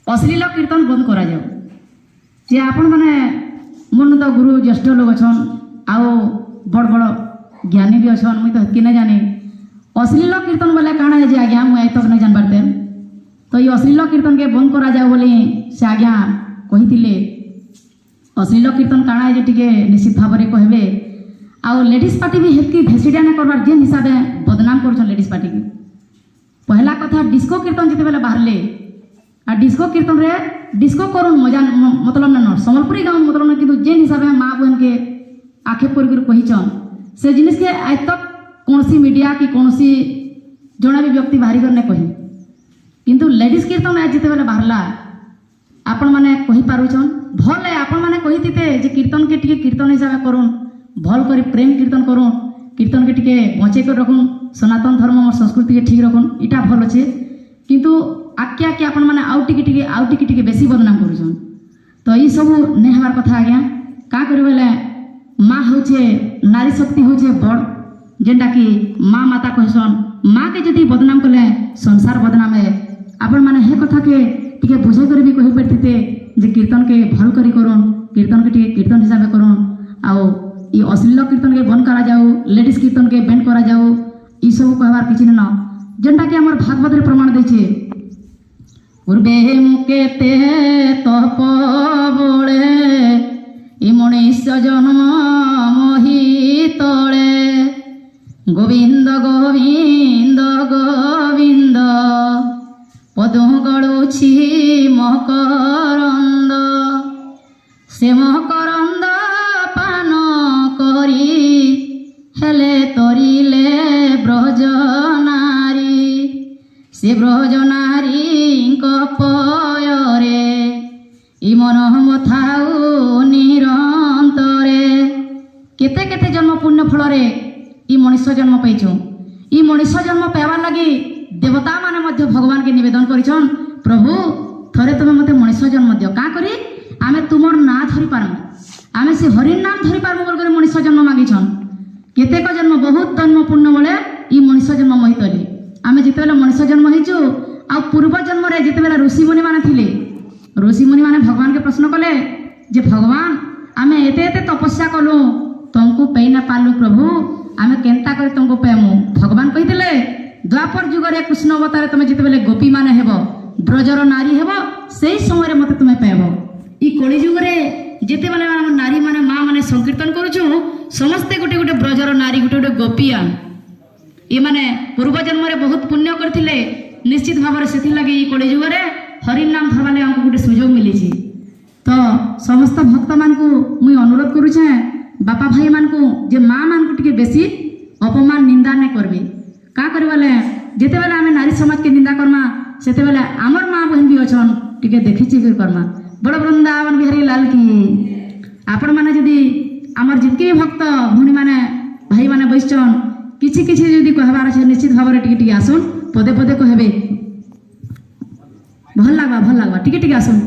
ଅଶ୍ଳୀଳ କୀର୍ତ୍ତନ ବନ୍ଦ କରାଯାଉ। ଯେ ଆପଣ ମାନେ ମୋର ତ ଗୁରୁ ଜ୍ୟେଷ୍ଠ ଲୋକ ଅଛନ୍ ଆଉ ବଡ଼ ବଡ଼ ଜ୍ଞାନୀ ବି ଅଛନ୍, ମୁଇଁ ତ ହେତ୍କି ନାଇଁ ଜାନି। ଅଶ୍ଳୀଳ କୀର୍ତ୍ତନ ବୋଲେ କାଣା ଯେ ଆଜ୍ଞା ମୁଇଁ ଆଜି ତକ୍ ନାଇଁ ଜାଣିପାରତେ। ତ এই অশ্লীল কীর্তনকে বন্ধ করা যাও বলে সে আজ্ঞা কহিলে। অশ্লীল কীর্তন কাଣା যে টিকে নিশ্চিত ভাবে কহবে। আউ লেডিজ পার্টি भी হেতকি ভেসিডিয়া না করবার যেন হিসাবে বদনাম করছন লেডিজ পার্টি के। পহলা কথা ডিস্কো কীর্তন যেতে বেলে বাহারলে আর ডিস্কো কীর্তন রে ডিস্কো করুন মজা মতলব না সম্বলপুরি গাঁও মতলব না, কিন্তু যেন হিসাবে মা বহন के आक्षेप कर कहीचन से जिनिस के आज तक कौन मीडिया कि कौन जड़े भी व्यक्ति बाहरी कर कही। किंतु लेडीज कीर्तन आज जिते बेले बाहरला आपण मैंने कही पारुछन भल है। आपण मैंने कही थीते जे कीर्तन के टिके कीर्तन हिसाब करुन भल कर प्रेम कीर्तन करुन कीर्तन के टिके बचे कर रखुन सनातन धर्म और संस्कृति के ठीक रखुन इटा भल अच्छे। किंतु आके आके आपण मैंने आउ टिके बेसी बदनाम करुछन। तो ये सब नहीं हमार कथा आज्ञा का करी बेले माँ होचे नारी शक्ति होचे बड़ जेनटा कि माँ माता कहसन माँ के जदि बदनाम कले संसार बदनाम है। आपण माने हे कथा के टिके बुझे कर भी कहि परथिते जे कीर्तन के भल करी करुन कीर्तन के टिके कीर्तन हिसाब करुन आउ ई अश्लील कीर्तन के बंद करा जाऊ लेडीज कीर्तन के बैंड करा जाऊ ई सब कहबार किछि न जेनटा कि हमर भागवत रे प्रमाण दैछे। पूर्वे मुकेते तप बोले ई मनुष्य जन्म मोहि तले गोविंद गोविंद गोविंद पदु गड़ुछि मकरंद से मकरंद पान करी हेले तरिले ब्रज नारी से ब्रज नारी पयरे इ मन मथाऊ निरंतरे केते केते जन्म पुण्य फल रे इ मनुष्य जन्म पाइछु। इ मनुष्य जन्म पाइबार लगी देवता माने मध्य भगवान के निवेदन करिछन प्रभु थरे तुमे मते मनुष्य जन्म दियो का करी आमे तुमर ना धरि पारमु आमे से हरि नाम धरि पारमु बोल कर मनुष्य जन्म मागिछन। केतेक जन्म बहुत जन्म पुण्य बोले इ मनुष्य जन्म महितली आमे जितेबेले मनुष्य जन्म हिचु आ पूर्व जन्म रे जितेबेले ऋषि मुनि माने थिले ऋषि मुनि माने भगवान के प्रश्न कले जे भगवान आमे एते एते तपस्या कलु तुमको पे ना पालु प्रभु आमे केंता कर तुमको पेमु। भगवान कहिथिले द्वापर युग रे कृष्ण अवतार तुमे जितेबेले गोपी माने हेबो ब्रजर नारी हेबो सेही समय रे मते तुमे पेबो। ई कली युग रे जितेबेले नारी माने मां माने संकीर्तन करूछु समस्ते गोटे गोटे ब्रजर नारी गोटे गोटे गोपियान ये माने पूर्व जन्म रे बहुत पुण्य करथिले निश्चित भाव से लगे कली युग रे हरि नाम धरवा लगे हमको गोटे सुजोग मिली। तो समस्त भक्त मान को मुई अनुरोध करुछे बापा भाई मान को जे माँ मान को टिके बेसी अपमान निंदा नहीं करबे का करबले जेते बेले आमे नारी समाज के निंदा करमा सेते बेले आमर माँ बहन भी अछन टिके देखि छि करमा। बड़ वृंदावन बिहारी लाल की आपण माने जदी आमर जितके भक्त भूणी माने भाई माने बैठन किछि किछि जदी कहबार छै निश्चित भाव रे टिके टिके आसुन पदे पदे कहबे भल लागबा टिके टिके आसुन।